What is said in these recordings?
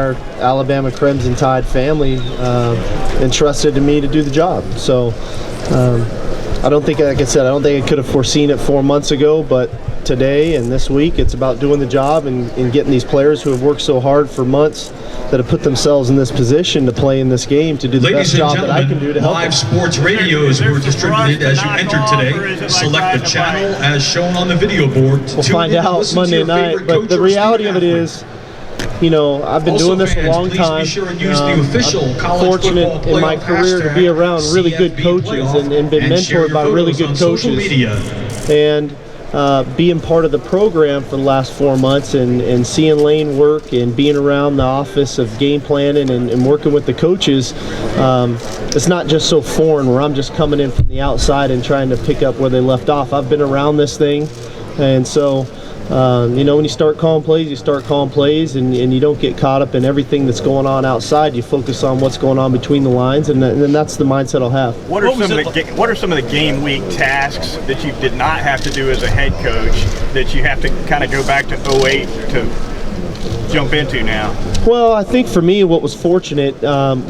Our Alabama Crimson Tide family entrusted to me to do the job. So I don't think, like I said, I don't think I could have foreseen it 4 months ago, but today and this week it's about doing the job and getting these players who have worked so hard for months, that have put themselves in this position to play in this game, to do the best job that I can do to help them. Live sports radios were distributed as you entered today. Select the channel as shown on the video board. We'll find out Monday night, but the reality of it is, you know, I've been doing this a long time. I'm fortunate in my career to be around really good coaches and been mentored by really good coaches. And being part of the program for the last 4 months and seeing Lane work and being around the office of game planning and working with the coaches, it's not just so foreign where I'm just coming in from the outside and trying to pick up where they left off. I've been around this thing, and so you know, when you start calling plays, you start calling plays, and you don't get caught up in everything that's going on outside. You focus on what's going on between the lines, and then that's the mindset I'll have. What are some of the game week tasks that you did not have to do as a head coach that you have to kind of go back to 08 to jump into now? Well, I think for me, what was fortunate,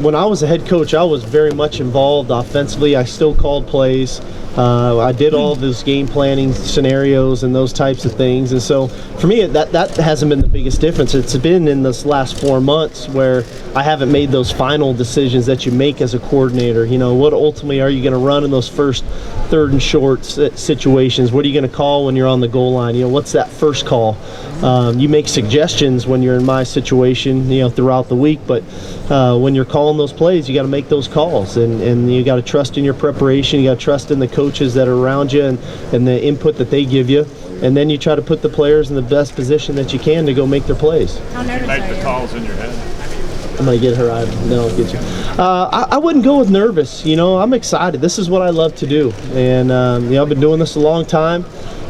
when I was a head coach, I was very much involved offensively. I still called plays. I did all those game planning scenarios and those types of things, and so for me that hasn't been the biggest difference. It's been in this last 4 months where I haven't made those final decisions that you make as a coordinator. You know, what ultimately are you going to run in those first third and short situations? What are you going to call when you're on the goal line? You know, what's that first call? You make suggestions when you're in my situation, you know, throughout the week, but when you're calling those plays, you got to make those calls, and you got to trust in your preparation. You got to trust in the coaches that are around you and the input that they give you, and then you try to put the players in the best position that you can to go make their plays. How nervous are you? Make the calls in your head. I'm gonna get her. No, I'll get you. I wouldn't go with nervous. You know, I'm excited. This is what I love to do, and you know, I've been doing this a long time.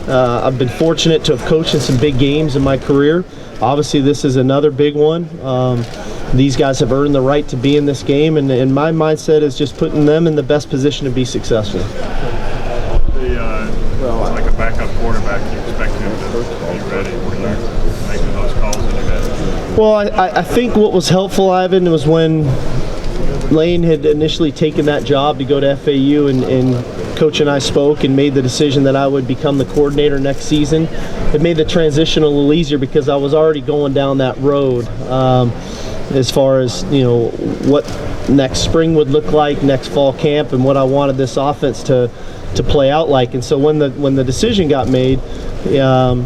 I've been fortunate to have coached in some big games in my career. Obviously, this is another big one. These guys have earned the right to be in this game, and my mindset is just putting them in the best position to be successful. Like a backup quarterback, you expect him to be ready when you're making those calls in your head? Well, I think what was helpful, Ivan, was when Lane had initially taken that job to go to FAU, and Coach and I spoke and made the decision that I would become the coordinator next season. It made the transition a little easier because I was already going down that road as far as, you know, what next spring would look like, next fall camp, and what I wanted this offense to play out like. And so when the decision got made, you know,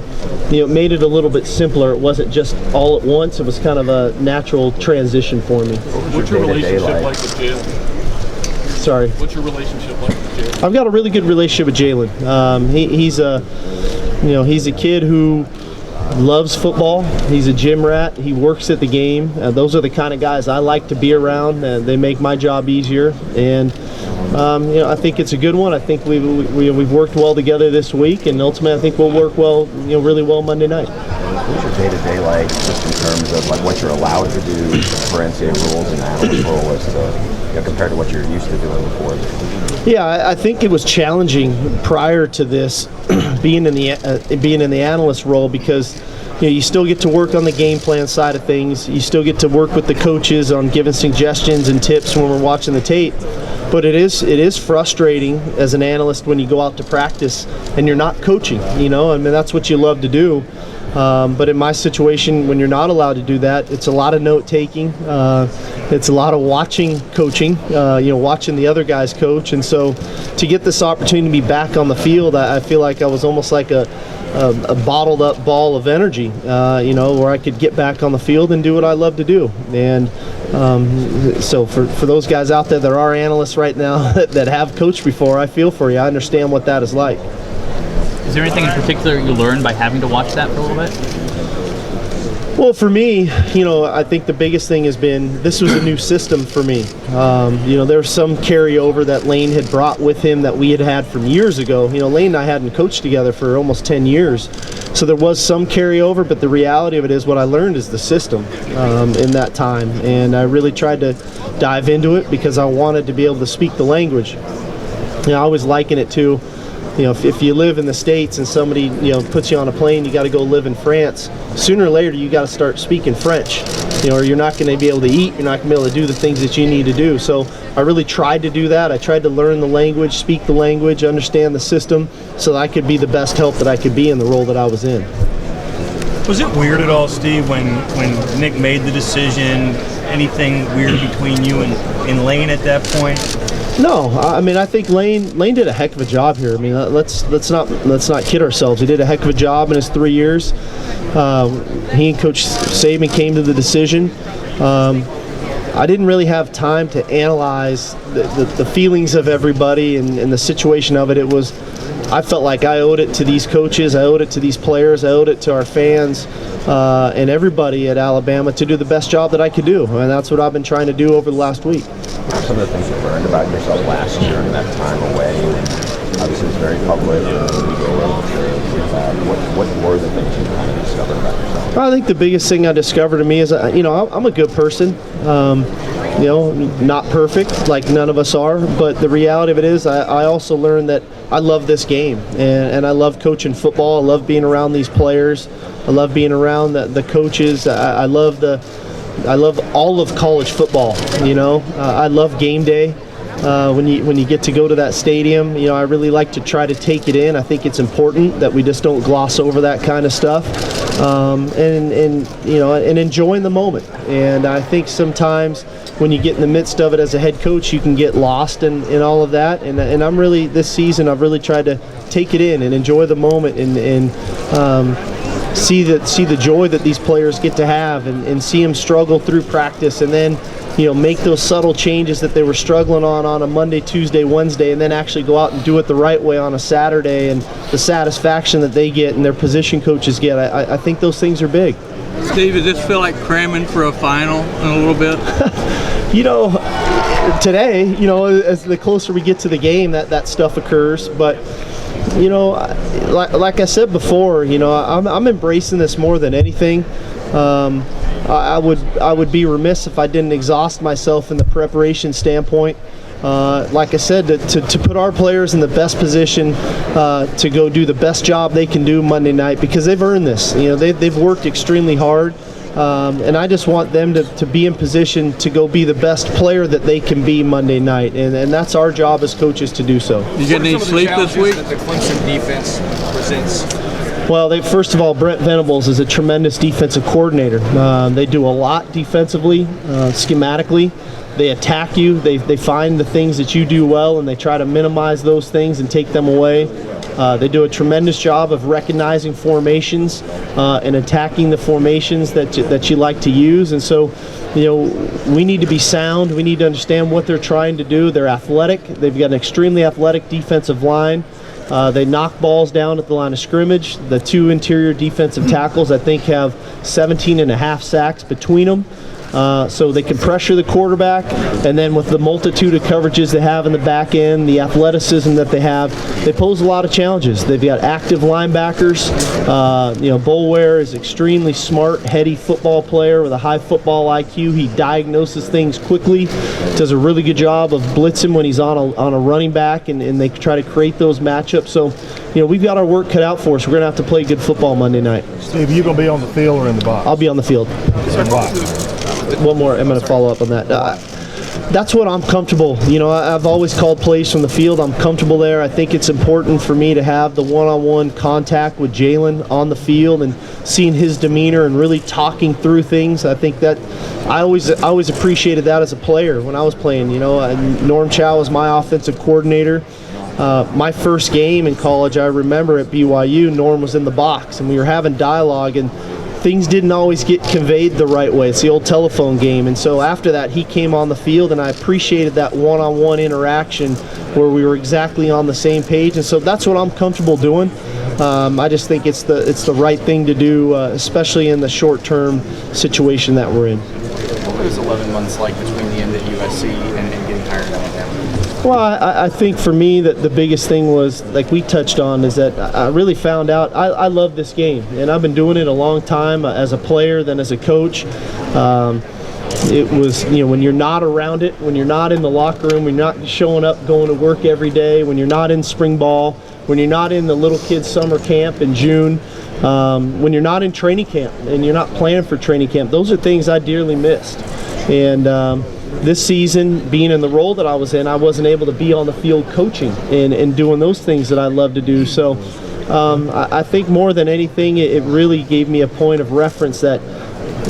it made it a little bit simpler. It wasn't just all at once. It was kind of a natural transition for me. What's your relationship like with Jalen? Sorry. What's your relationship like with Jalen? I've got a really good relationship with Jalen. He's a kid who loves football. He's a gym rat. He works at the game. Those are the kind of guys I like to be around. They make my job easier, and you know, I think it's a good one. I think we've worked well together this week, and ultimately I think we'll work well, you know, really well Monday night. What's your day-to-day like, just in terms of like what you're allowed to do for NCAA rules and analyst role as to, you know, compared to what you're used to doing before? Yeah, I think it was challenging prior to this, being in the analyst role, because you know, you still get to work on the game plan side of things. You still get to work with the coaches on giving suggestions and tips when we're watching the tape. But it is frustrating as an analyst when you go out to practice and you're not coaching. You know, I mean, that's what you love to do. But in my situation, when you're not allowed to do that, it's a lot of note taking. It's a lot of watching coaching, you know, watching the other guys coach. And so to get this opportunity to be back on the field, I feel like I was almost like a bottled up ball of energy, you know, where I could get back on the field and do what I love to do. And so for those guys out there that are analysts right now that have coached before, I feel for you. I understand what that is like. Is there anything in particular you learned by having to watch that for a little bit? Well, for me, you know, I think the biggest thing has been this was a new system for me. You know, there's some carryover that Lane had brought with him that we had from years ago. You know, Lane and I hadn't coached together for almost 10 years. So there was some carryover, but the reality of it is what I learned is the system in that time. And I really tried to dive into it because I wanted to be able to speak the language. You know, I always liken it to, you know, if you live in the States and somebody, you know, puts you on a plane, you got to go live in France. Sooner or later, you got to start speaking French. or you're not going to be able to eat, you're not going to be able to do the things that you need to do. So I really tried to do that. I tried to learn the language, speak the language, understand the system, so that I could be the best help that I could be in the role that I was in. Was it weird at all, Steve, when Nick made the decision? Anything weird between you and Lane at that point? No, I mean, I think Lane did a heck of a job here. I mean, let's not kid ourselves. He did a heck of a job in his 3 years. He and Coach Saban came to the decision. I didn't really have time to analyze the feelings of everybody and the situation of it. I felt like I owed it to these coaches, I owed it to these players, I owed it to our fans and everybody at Alabama to do the best job that I could do. And that's what I've been trying to do over the last week. What are some of the things you learned about yourself last year and that time away? Obviously, it's very public. What were the things you kind of discovered about yourself? I think the biggest thing I discovered to me is, I'm a good person. Not perfect, like none of us are, but the reality of it is I also learned that I love this game, and I love coaching football. I love being around these players. I love being around the coaches. I love all of college football. I love game day. When you get to go to that stadium, I really like to try to take it in. I think it's important that we just don't gloss over that kind of stuff, and enjoying the moment. And I think sometimes when you get in the midst of it as a head coach, you can get lost in all of that. And I'm really, this season, I've really tried to take it in and enjoy the moment and see the joy that these players get to have and see them struggle through practice, and then make those subtle changes that they were struggling on a Monday, Tuesday, Wednesday, and then actually go out and do it the right way on a Saturday, and the satisfaction that they get and their position coaches get. I think those things are big. Steve, does this feel like cramming for a final in a little bit? Today, as the closer we get to the game, that stuff occurs. But, like I said before, I'm embracing this more than anything. I would be remiss if I didn't exhaust myself in the preparation standpoint. Like I said, to put our players in the best position to go do the best job they can do Monday night, because they've earned this. They've worked extremely hard, and I just want them to be in position to go be the best player that they can be Monday night, and that's our job as coaches to do so. You getting any sleep this week? That the Clemson defense presents. Well, first of all, Brent Venables is a tremendous defensive coordinator. They do a lot defensively, schematically. They attack you. They find the things that you do well, and they try to minimize those things and take them away. They do a tremendous job of recognizing formations and attacking the formations that you like to use. And so, we need to be sound. We need to understand what they're trying to do. They're athletic. They've got an extremely athletic defensive line. They knock balls down at the line of scrimmage. The two interior defensive tackles, I think, have 17.5 sacks between them. So they can pressure the quarterback, and then with the multitude of coverages they have in the back end, the athleticism that they have, they pose a lot of challenges. They've got active linebackers. Boulware is extremely smart, heady football player with a high football IQ. He diagnoses things quickly, does a really good job of blitzing when he's on a running back, and they try to create those matchups. So, we've got our work cut out for us. We're going to have to play good football Monday night. Steve, you going to be on the field or in the box? I'll be on the field. One more, I'm going to follow up on that. That's what I'm comfortable. I've always called plays from the field. I'm comfortable there. I think it's important for me to have the one-on-one contact with Jalen on the field and seeing his demeanor and really talking through things. I think that I always appreciated that as a player when I was playing. Norm Chow was my offensive coordinator. My first game in college, I remember at BYU, Norm was in the box, and we were having dialogue, and things didn't always get conveyed the right way. It's the old telephone game. And so after that, he came on the field, and I appreciated that one-on-one interaction where we were exactly on the same page. And so that's what I'm comfortable doing. I just think it's the right thing to do, especially in the short-term situation that we're in. What was 11 months like between the end at USC and getting hired at Alabama? Well, I think for me that the biggest thing was, like we touched on, is that I really found out I love this game, and I've been doing it a long time as a player, then as a coach. It was, when you're not around it, when you're not in the locker room, when you're not showing up, going to work every day, when you're not in spring ball, when you're not in the little kids summer camp in June, when you're not in training camp and you're not planning for training camp, those are things I dearly missed. And this season, being in the role that I was in, I wasn't able to be on the field coaching and doing those things that I love to do. So I think more than anything, it really gave me a point of reference that,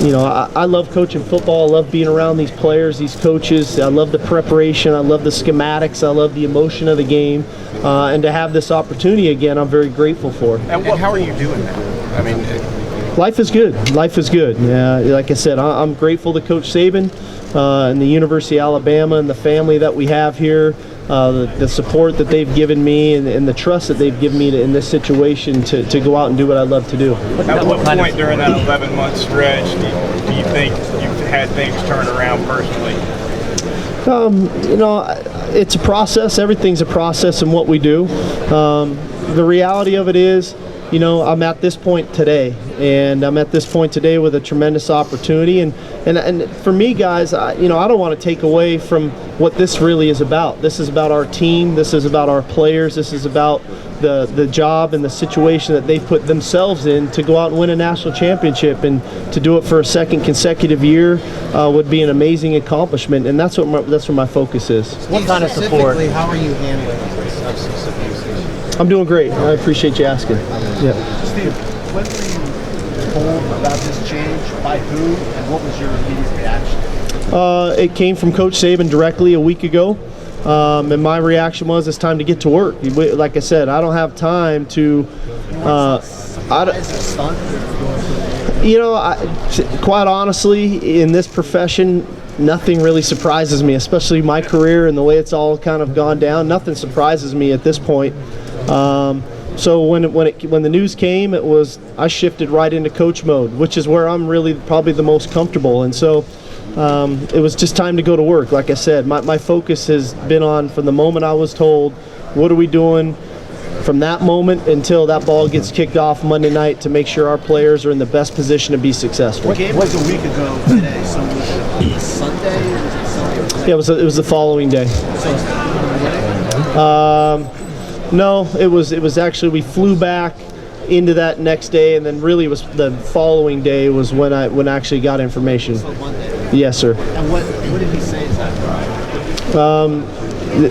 you know, I love coaching football. I love being around these players, these coaches. I love the preparation. I love the schematics. I love the emotion of the game. And to have this opportunity again, I'm very grateful for. And how are you doing that? I mean, life is good. Life is good. Yeah, like I said, I'm grateful to Coach Saban and the University of Alabama and the family that we have here. The support that they've given me and the trust that they've given me in this situation to go out and do what I love to do. At what point during that 11-month stretch do you think you've had things turn around personally? You know, it's a process. Everything's a process in what we do. The reality of it is, you know, I'm at this point today, and I'm at this point today with a tremendous opportunity. And for me, guys, you know, I don't want to take away from what this really is about. This is about our team. This is about our players. This is about the job and the situation that they put themselves in to go out and win a national championship, and to do it for a second consecutive year would be an amazing accomplishment. And that's where my focus is. What kind of support? How are you handling substance abuse? I'm doing great. I appreciate you asking. Yeah. Steve, when were you told about this change? By who? And what was your immediate reaction? It came from Coach Saban directly a week ago. And my reaction was, it's time to get to work. Like I said, I don't have time to. You know, quite honestly, in this profession, nothing really surprises me, especially my career and the way it's all kind of gone down. Nothing surprises me at this point. So when the news came, I shifted right into coach mode, which is where I'm really probably the most comfortable. And so it was just time to go to work. Like I said, my focus has been on, from the moment I was told, what are we doing from that moment until that ball gets kicked off Monday night, to make sure our players are in the best position to be successful. The game was a week ago today, so was it on Sunday? Or was it Sunday? Yeah, it was the following day. No, it was actually, we flew back into that next day, and then really it was the following day was when I actually got information. So Monday. Yes, sir. And what did he say is that?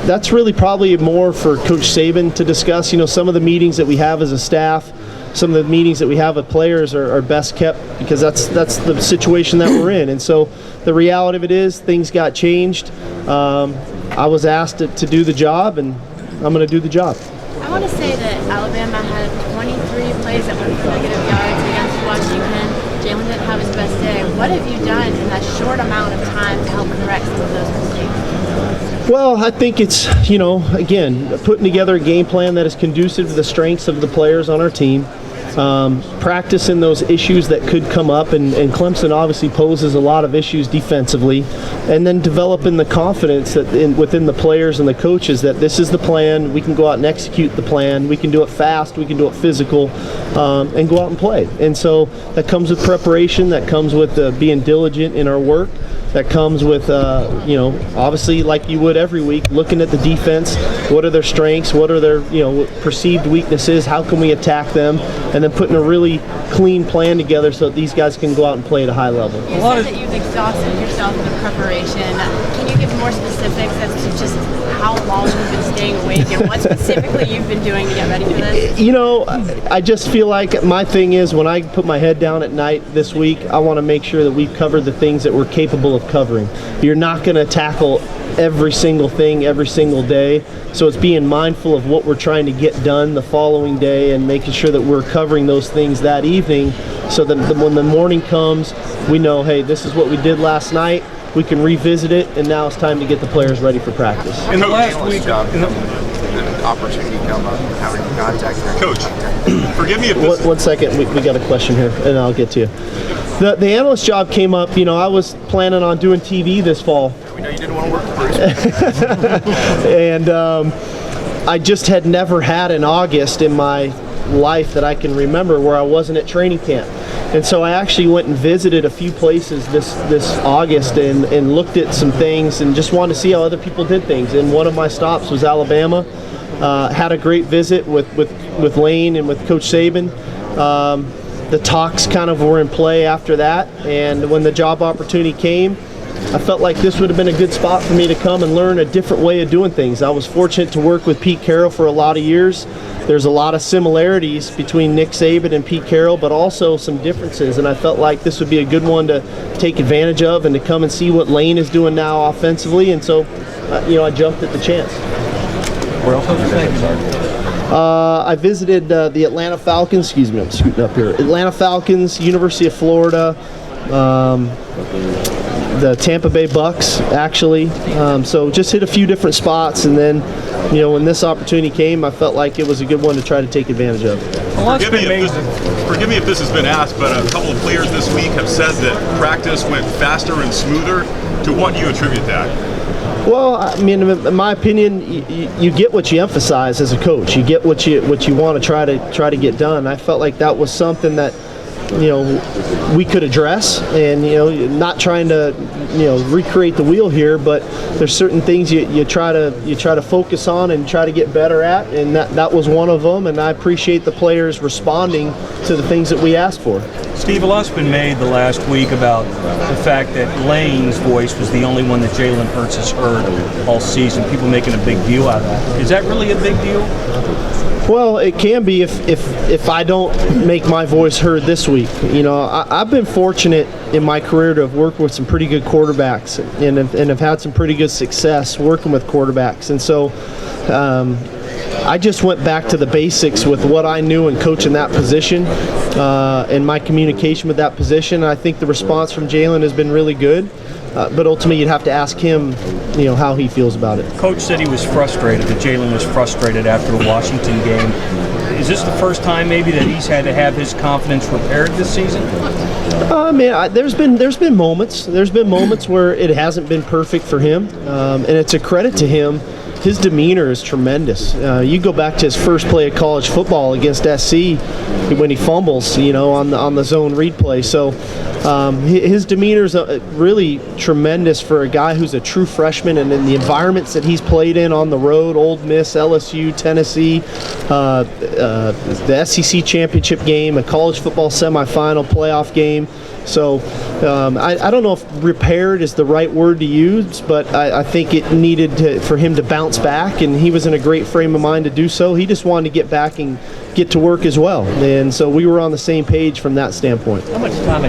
That's really probably more for Coach Saban to discuss. You know, some of the meetings that we have as a staff, some of the meetings that we have with players are best kept, because that's the situation that we're in. And so the reality of it is, things got changed. I was asked to do the job, and I'm going to do the job. I want to say that Alabama had 23 plays that went for negative yards against Washington. Jalen didn't have his best day. What have you done in that short amount of time to help correct some of those mistakes? Well, I think it's, you know, again, putting together a game plan that is conducive to the strengths of the players on our team. Practicing those issues that could come up, and Clemson obviously poses a lot of issues defensively, and then developing the confidence that within the players and the coaches that this is the plan, we can go out and execute the plan, we can do it fast, we can do it physical, and go out and play. And so that comes with preparation, that comes with being diligent in our work, that comes with, you know, obviously like you would every week, looking at the defense, what are their strengths, what are their, you know, perceived weaknesses, how can we attack them, and then putting a really clean plan together so that these guys can go out and play at a high level. You said that you've exhausted yourself in the preparation. Can you give more specifics as to just how long you've been staying awake and what specifically you've been doing to get ready for this? You know, I just feel like my thing is, when I put my head down at night this week, I want to make sure that we've covered the things that we're capable of covering. You're not going to tackle every single thing every single day, so it's being mindful of what we're trying to get done the following day and making sure that we're covering those things that evening, so that when the morning comes, we know, hey, this is what we did last night, we can revisit it, and now it's time to get the players ready for practice. In the last week, an opportunity come up, having contact there. Coach, forgive me if this One second, we got a question here, and I'll get to you. The analyst job came up. You know, I was planning on doing TV this fall. We know you didn't want to work for Bruce. And I just had never had an August in my life that I can remember where I wasn't at training camp. And so I actually went and visited a few places this August and looked at some things and just wanted to see how other people did things. And one of my stops was Alabama. Had a great visit with Lane and with Coach Saban. The talks kind of were in play after that, and when the job opportunity came, I felt like this would have been a good spot for me to come and learn a different way of doing things. I was fortunate to work with Pete Carroll for a lot of years. There's a lot of similarities between Nick Saban and Pete Carroll, but also some differences, and I felt like this would be a good one to take advantage of and to come and see what Lane is doing now offensively, and so I jumped at the chance. Where else did you visit, Sark? I visited the Atlanta Falcons. Excuse me, I'm scooting up here. Atlanta Falcons, University of Florida, the Tampa Bay Bucks, actually. So just hit a few different spots, and then, when this opportunity came, I felt like it was a good one to try to take advantage of. Forgive me if this has been asked, but a couple of players this week have said that practice went faster and smoother. To what do you attribute that? Well, I mean, in my opinion, you get what you emphasize as a coach. You get what you want to try to get done. I felt like that was something that we could address, and not trying to recreate the wheel here, but there's certain things you try to focus on and try to get better at, and that was one of them. And I appreciate the players responding to the things that we asked for. Steve, a lot's been made the last week about the fact that Lane's voice was the only one that Jalen Hurts has heard all season. People making a big deal out of that. Is that really a big deal? Well, it can be if I don't make my voice heard this week. I've been fortunate in my career to have worked with some pretty good quarterbacks and have had some pretty good success working with quarterbacks. And so I just went back to the basics with what I knew and coaching that position and my communication with that position. I think the response from Jalen has been really good. But ultimately, you'd have to ask him, how he feels about it. Coach said he was frustrated, that Jalen was frustrated after the Washington game. Is this the first time maybe that he's had to have his confidence repaired this season? There's been moments. There's been moments where it hasn't been perfect for him, and it's a credit to him. His demeanor is tremendous. You go back to his first play of college football against SC when he fumbles, on the zone read play. So his demeanor is really tremendous for a guy who's a true freshman, and in the environments that he's played in on the road, Ole Miss, LSU, Tennessee, the SEC championship game, a college football semifinal playoff game. So I don't know if repaired is the right word to use, but I think it needed for him to bounce back, and he was in a great frame of mind to do so. He just wanted to get back and get to work as well, and so we were on the same page from that standpoint. How much time